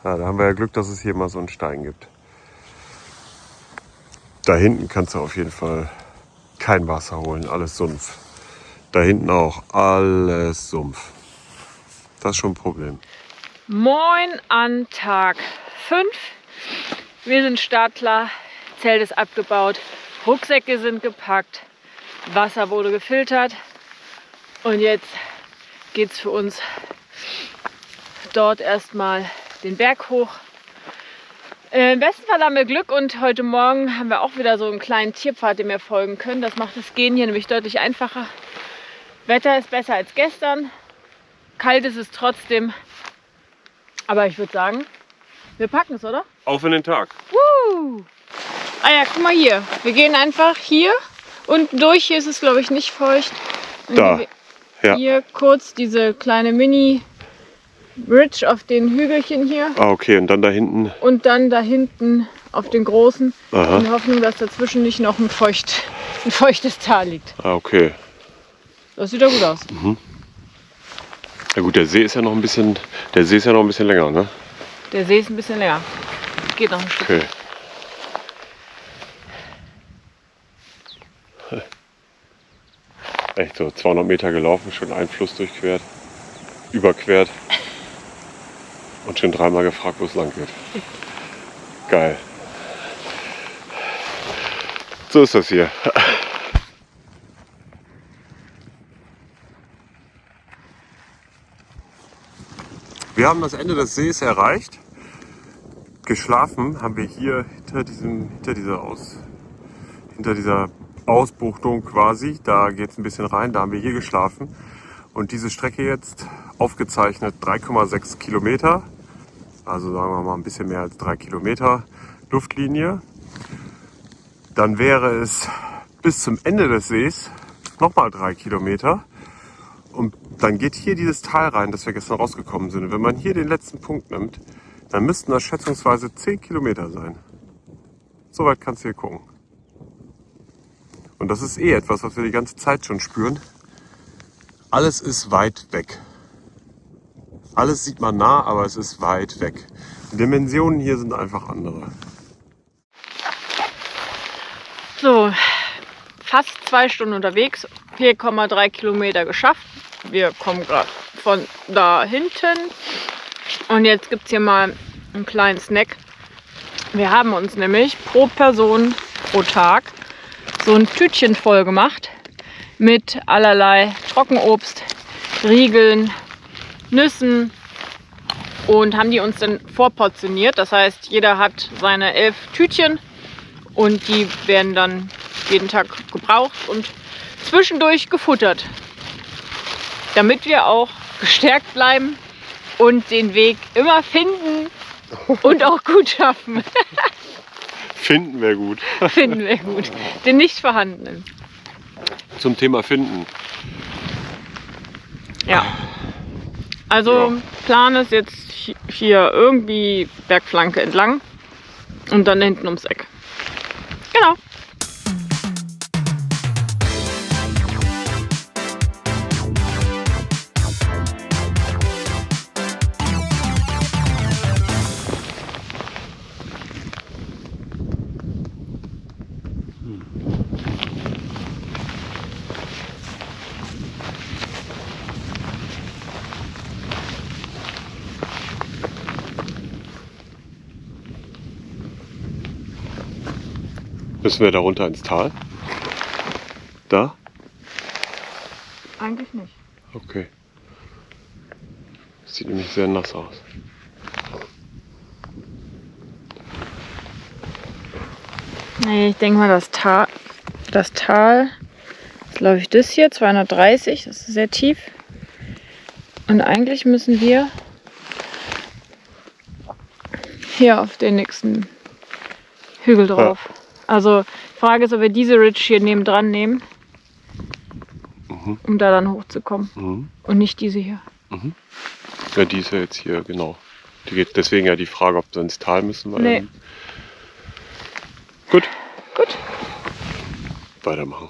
Ja, da haben wir ja Glück, dass es hier mal so einen Stein gibt. Da hinten kannst du auf jeden Fall kein Wasser holen, alles Sumpf. Da hinten auch, alles Sumpf. Das ist schon ein Problem. Moin an Tag 5. Wir sind startklar, Zelt ist abgebaut, Rucksäcke sind gepackt, Wasser wurde gefiltert und jetzt geht's für uns dort erstmal den Berg hoch. Im besten Fall haben wir Glück und heute Morgen haben wir auch wieder so einen kleinen Tierpfad, dem wir folgen können. Das macht das Gehen hier nämlich deutlich einfacher. Wetter ist besser als gestern, kalt ist es trotzdem, aber ich würde sagen, wir packen es, oder? Auf in den Tag. Ah ja, guck mal hier. Wir gehen einfach hier unten durch. Hier ist es, glaube ich, nicht feucht. Dann Da. gehen wir Ja. hier kurz diese kleine Mini-Bridge auf den Hügelchen hier. Ah, okay. Und dann da hinten. Und dann da hinten auf den großen. Aha. In Hoffnung, dass dazwischen nicht noch ein feuchtes Tal liegt. Ah, okay. Das sieht ja gut aus. Ja gut, der See ist ja noch ein bisschen länger, ne? Der See ist ein bisschen länger. Geht noch ein Stück. Okay. Echt so 200 Meter gelaufen, schon einen Fluss überquert und schon dreimal gefragt, wo es lang geht. Geil. So ist das hier. Wir haben das Ende des Sees erreicht. Geschlafen haben wir hier hinter dieser Ausbuchtung quasi. Da geht es ein bisschen rein, da haben wir hier geschlafen. Und diese Strecke jetzt aufgezeichnet 3,6 Kilometer. Also sagen wir mal ein bisschen mehr als 3 Kilometer Luftlinie. Dann wäre es bis zum Ende des Sees nochmal 3 Kilometer. Und dann geht hier dieses Tal rein, das wir gestern rausgekommen sind. Und wenn man hier den letzten Punkt nimmt, dann müssten das schätzungsweise 10 Kilometer sein. So weit kannst du hier gucken. Und das ist etwas, was wir die ganze Zeit schon spüren. Alles ist weit weg. Alles sieht man nah, aber es ist weit weg. Die Dimensionen hier sind einfach andere. So, fast 2 Stunden unterwegs, 4,3 Kilometer geschafft. Wir kommen gerade von da hinten und jetzt gibt es hier mal einen kleinen Snack. Wir haben uns nämlich pro Person pro Tag so ein Tütchen voll gemacht mit allerlei Trockenobst, Riegeln, Nüssen und haben die uns dann vorportioniert. Das heißt, jeder hat seine 11 Tütchen und die werden dann jeden Tag gebraucht und zwischendurch gefuttert, damit wir auch gestärkt bleiben und den Weg immer finden und auch gut schaffen. Finden wäre gut. Finden wir gut. Den nicht vorhandenen. Zum Thema Finden. Ja. Also Ja. Plan ist jetzt hier irgendwie Bergflanke entlang und dann hinten ums Eck. Genau. Müssen wir da runter ins Tal? Da? Eigentlich nicht. Okay. Sieht nämlich sehr nass aus. Nee, ich denke mal, das Tal ist, glaube ich, das hier, 230, das ist sehr tief. Und eigentlich müssen wir hier auf den nächsten Hügel drauf. Ja. Also die Frage ist, ob wir diese Ridge hier nebendran nehmen, um da dann hochzukommen. Und nicht diese hier. Ja, die ist ja jetzt hier, genau. Die geht deswegen ja die Frage, ob wir ins Tal müssen. Weil nee. Gut. Gut. Weitermachen.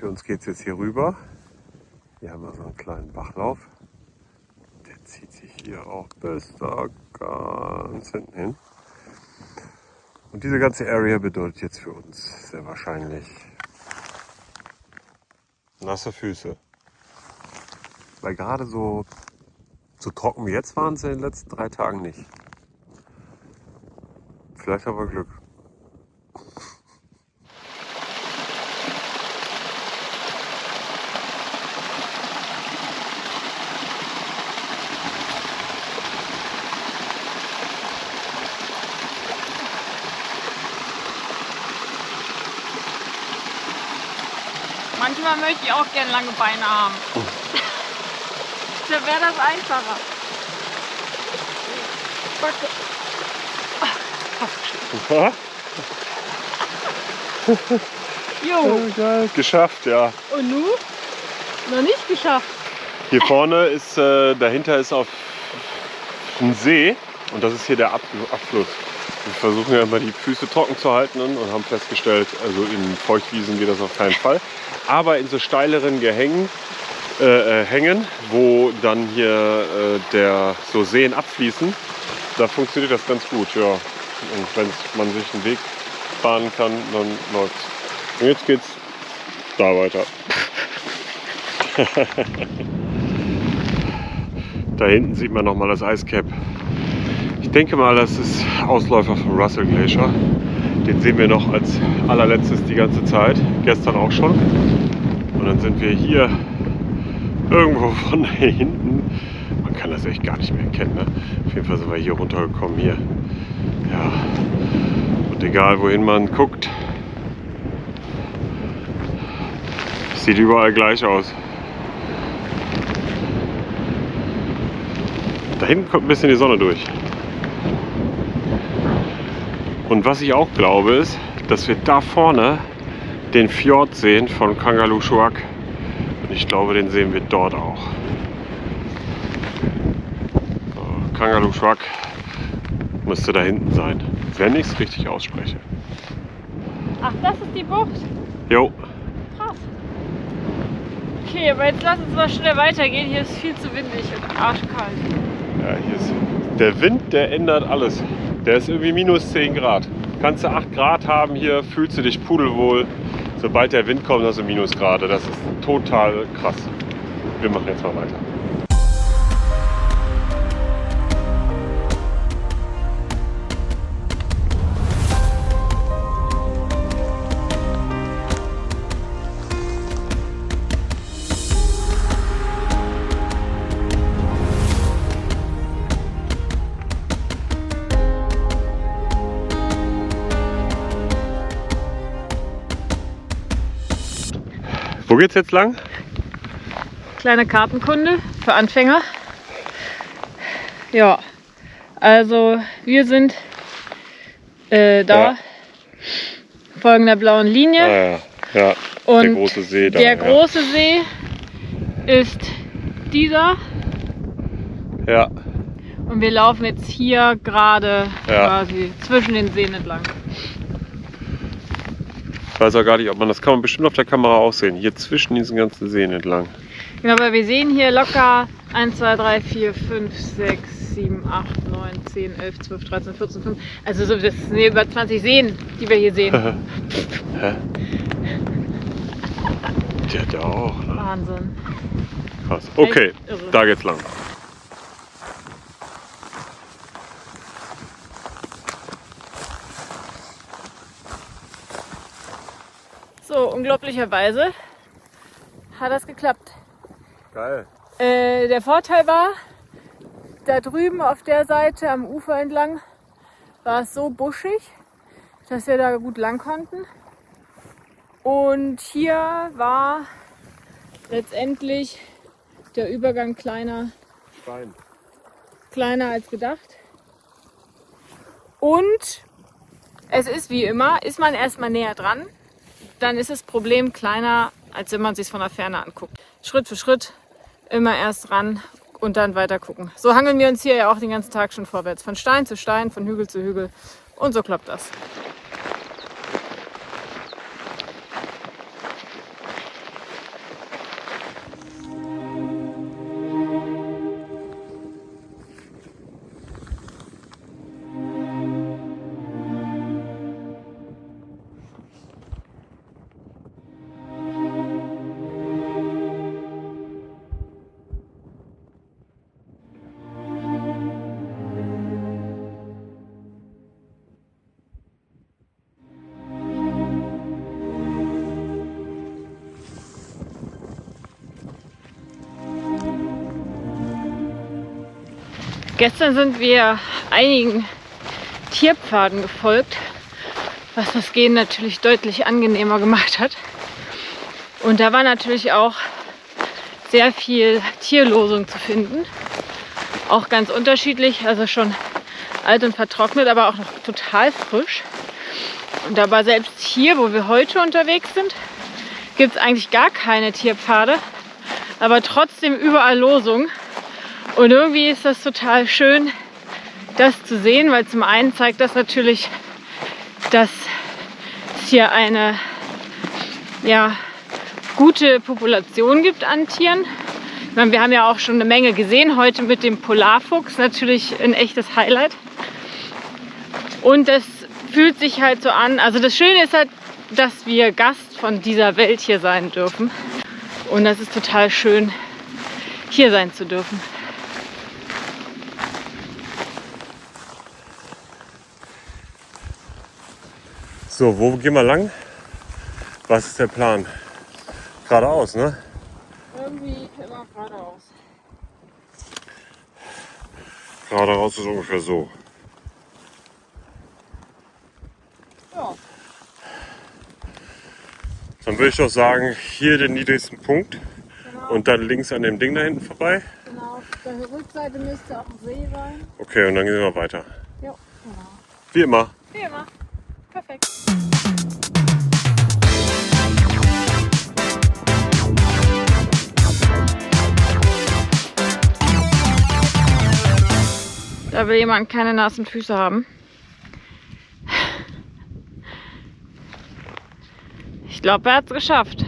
Für uns geht es jetzt hier rüber. Hier haben wir so einen kleinen Bachlauf. Der zieht sich hier auch bis da ganz hinten hin. Und diese ganze Area bedeutet jetzt für uns sehr wahrscheinlich nasse Füße. Weil gerade so trocken wie jetzt waren sie in den letzten 3 Tagen nicht. Vielleicht haben wir Glück. Manchmal möchte ich auch gerne lange Beine haben. Da wäre das einfacher. Jo. Geil. Geschafft, ja. Und nun? Noch nicht geschafft. Hier vorne ist, dahinter ist auf ein See und das ist hier der Abfluss. Wir versuchen ja immer die Füße trocken zu halten und haben festgestellt, also in Feuchtwiesen geht das auf keinen Fall. Aber in so steileren Hängen, wo dann hier so Seen abfließen, da funktioniert das ganz gut. Ja. Und wenn man sich einen Weg fahren kann, dann läuft's. Und jetzt geht's da weiter. Da hinten sieht man nochmal das Eiscap. Ich denke mal, das ist Ausläufer vom Russell Glacier. Den sehen wir noch als allerletztes die ganze Zeit. Gestern auch schon. Und dann sind wir hier irgendwo von hinten. Man kann das echt gar nicht mehr erkennen. Ne? Auf jeden Fall sind wir hier runtergekommen. Hier. Ja. Und egal wohin man guckt, sieht überall gleich aus. Da hinten kommt ein bisschen die Sonne durch. Und was ich auch glaube, ist, dass wir da vorne den Fjord sehen von Kangerlussuaq. Und ich glaube, den sehen wir dort auch. So, Kangerlussuaq müsste da hinten sein, wenn ich es richtig ausspreche. Ach, das ist die Bucht? Jo. Krass. Okay, aber jetzt lass uns mal schnell weitergehen. Hier ist viel zu windig und arschkalt. Ja, hier ist der Wind, der ändert alles. Der ist irgendwie minus 10 Grad. Kannst du 8 Grad haben hier, fühlst du dich pudelwohl. Sobald der Wind kommt, hast du Minusgrade. Das ist total krass. Wir machen jetzt mal weiter. Wo geht's jetzt lang? Kleine Kartenkunde für Anfänger. Ja, also wir sind da, folgen der blauen Linie. Ah, ja. Und der große See da. Der große See ist dieser. Ja. Und wir laufen jetzt hier gerade quasi zwischen den Seen entlang. Ich weiß auch gar nicht, ob man das kann man bestimmt auf der Kamera auch sehen. Hier zwischen diesen ganzen Seen entlang. Genau, aber wir sehen hier locker 1, 2, 3, 4, 5, 6, 7, 8, 9, 10, 11, 12, 13, 14, 15. Also so, das sind über 20 Seen, die wir hier sehen. Hä? Der hat ja auch, ne? Wahnsinn. Krass. Okay, Echt irre. da geht's lang. So, unglaublicherweise hat das geklappt. Geil. Der Vorteil war, da drüben auf der Seite am Ufer entlang war es so buschig, dass wir da gut lang konnten. Und hier war letztendlich der Übergang kleiner als gedacht. Und es ist wie immer, ist man erstmal näher dran, dann ist das Problem kleiner, als wenn man es sich von der Ferne anguckt. Schritt für Schritt immer erst ran und dann weiter gucken. So hangeln wir uns hier ja auch den ganzen Tag schon vorwärts. Von Stein zu Stein, von Hügel zu Hügel. Und so klappt das. Gestern sind wir einigen Tierpfaden gefolgt, was das Gehen natürlich deutlich angenehmer gemacht hat. Und da war natürlich auch sehr viel Tierlosung zu finden. Auch ganz unterschiedlich, also schon alt und vertrocknet, aber auch noch total frisch. Und aber selbst hier, wo wir heute unterwegs sind, gibt es eigentlich gar keine Tierpfade, aber trotzdem überall Losung. Und irgendwie ist das total schön, das zu sehen, weil zum einen zeigt das natürlich, dass es hier eine gute Population gibt an Tieren. Ich meine, wir haben ja auch schon eine Menge gesehen, heute mit dem Polarfuchs, natürlich ein echtes Highlight. Und das fühlt sich halt so an, also das Schöne ist halt, dass wir Gast von dieser Welt hier sein dürfen. Und das ist total schön, hier sein zu dürfen. So, wo gehen wir lang? Was ist der Plan? Geradeaus, ne? Irgendwie immer geradeaus. Geradeaus ist ungefähr so. Ja. Dann würde ich doch sagen, hier den niedrigsten Punkt Genau. und dann links an dem Ding da hinten vorbei. Genau, auf der Rückseite müsste auch ein See sein. Okay, und dann gehen wir weiter. Ja, genau. Wie immer. Wie immer. Perfekt. Da will jemand keine nassen Füße haben. Ich glaube, er hat es geschafft.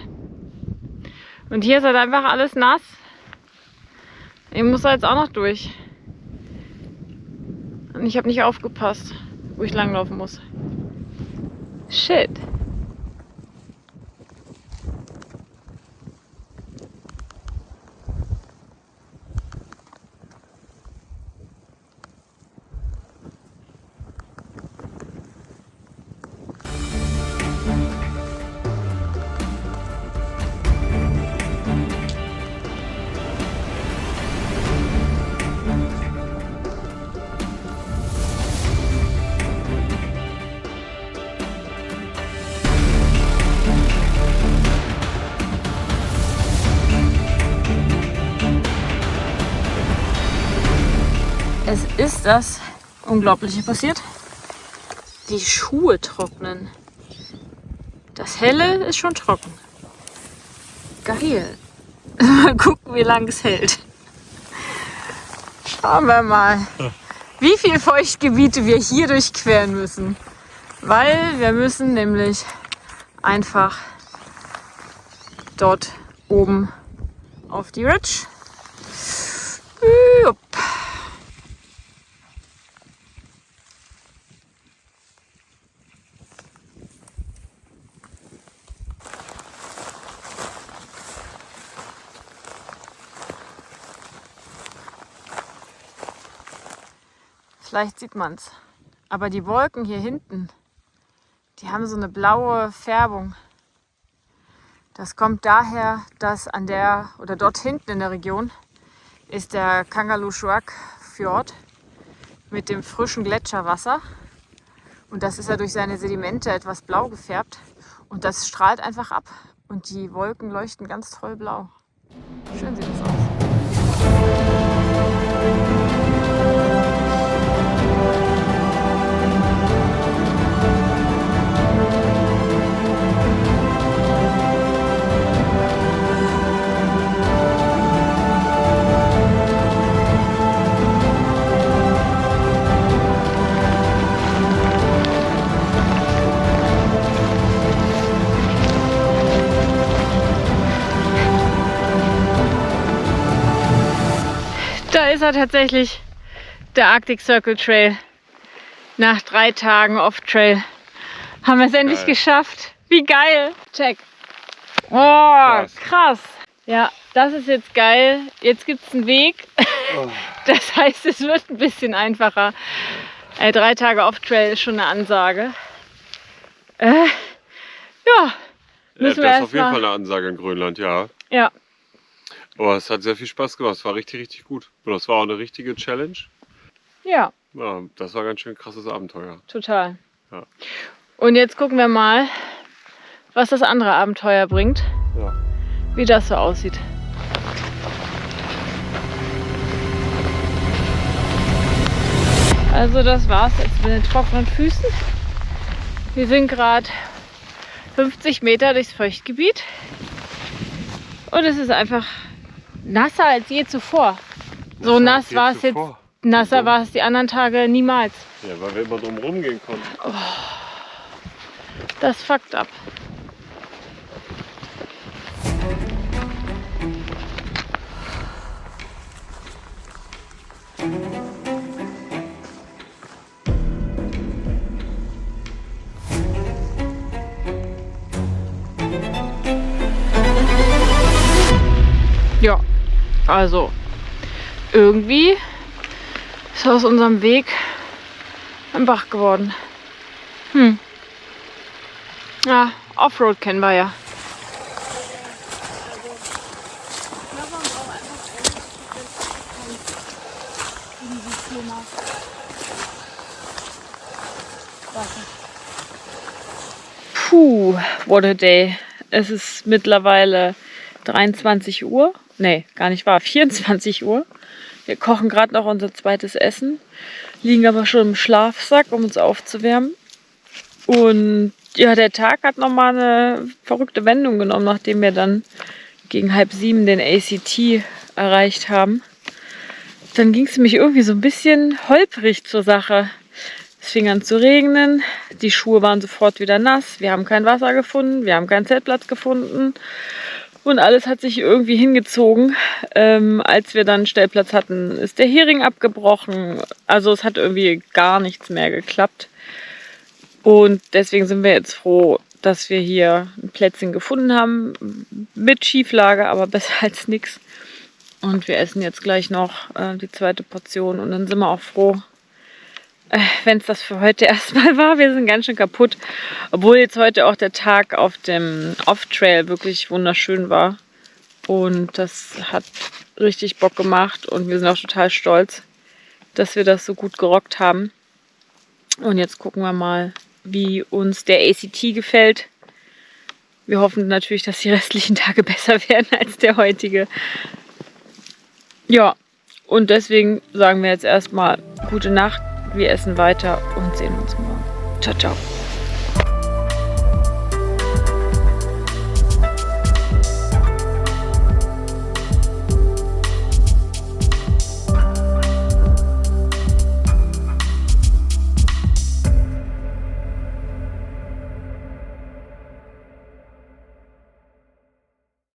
Und hier ist halt einfach alles nass. Ich muss da jetzt auch noch durch. Und ich habe nicht aufgepasst, wo ich langlaufen muss. Shit. Es ist das Unglaubliche passiert. Die Schuhe trocknen. Das Helle ist schon trocken. Geil. Mal gucken, wie lange es hält. Schauen wir mal, wie viele Feuchtgebiete wir hier durchqueren müssen. Weil wir müssen nämlich einfach dort oben auf die Ridge. Jupp. Vielleicht sieht man es. Aber die Wolken hier hinten, die haben so eine blaue Färbung. Das kommt daher, dass an der oder dort hinten in der Region ist der Kangerlussuaq Fjord mit dem frischen Gletscherwasser. Und das ist ja durch seine Sedimente etwas blau gefärbt. Und das strahlt einfach ab. Und die Wolken leuchten ganz toll blau. Schön sieht es aus. Da ist er tatsächlich, der Arctic Circle Trail. Nach 3 Tagen Off-Trail haben wir es endlich geschafft. Wie geil! Check. Oh, krass. Ja, das ist jetzt geil. Jetzt gibt es einen Weg. Das heißt, es wird ein bisschen einfacher. 3 Tage Off-Trail ist schon eine Ansage. Ja, müssen wir das ist auf jeden mal. Fall eine Ansage in Grönland, ja. Ja. Aber es hat sehr viel Spaß gemacht. Es war richtig, richtig gut. Und das war auch eine richtige Challenge. Ja, Ja, das war ganz schön krasses Abenteuer. total. Ja. Und jetzt gucken wir mal, was das andere Abenteuer bringt. Ja. Wie das so aussieht. Also das war's jetzt mit den trockenen Füßen. Wir sind gerade 50 Meter durchs Feuchtgebiet. Und es ist einfach nasser als je zuvor. So nass war es jetzt, nasser war es die anderen Tage niemals. Ja, weil wir immer drum rumgehen konnten. Das fuckt ab. Ja, also irgendwie ist aus unserem Weg ein Bach geworden. Ja, Offroad kennen wir ja. Puh, what a day. Es ist mittlerweile 23 Uhr. Nee, gar nicht wahr, 24 Uhr. Wir kochen gerade noch unser zweites Essen, liegen aber schon im Schlafsack, um uns aufzuwärmen. Und ja, der Tag hat nochmal eine verrückte Wendung genommen, nachdem wir dann gegen 6:30 den ACT erreicht haben. Dann ging es nämlich irgendwie so ein bisschen holprig zur Sache. Es fing an zu regnen, die Schuhe waren sofort wieder nass, wir haben kein Wasser gefunden, wir haben keinen Zeltplatz gefunden und alles hat sich irgendwie hingezogen. Als wir dann einen Stellplatz hatten, ist der Hering abgebrochen, also es hat irgendwie gar nichts mehr geklappt. Und deswegen sind wir jetzt froh, dass wir hier ein Plätzchen gefunden haben, mit Schieflage, aber besser als nichts. Und wir essen jetzt gleich noch die zweite Portion und dann sind wir auch froh, wenn es das für heute erstmal war. Wir sind ganz schön kaputt, obwohl jetzt heute auch der Tag auf dem Off-Trail wirklich wunderschön war. Und das hat richtig Bock gemacht und wir sind auch total stolz, dass wir das so gut gerockt haben. Und jetzt gucken wir mal, wie uns der ACT gefällt. Wir hoffen natürlich, dass die restlichen Tage besser werden als der heutige. Ja, und deswegen sagen wir jetzt erstmal gute Nacht. Wir essen weiter und sehen uns morgen. Ciao, ciao.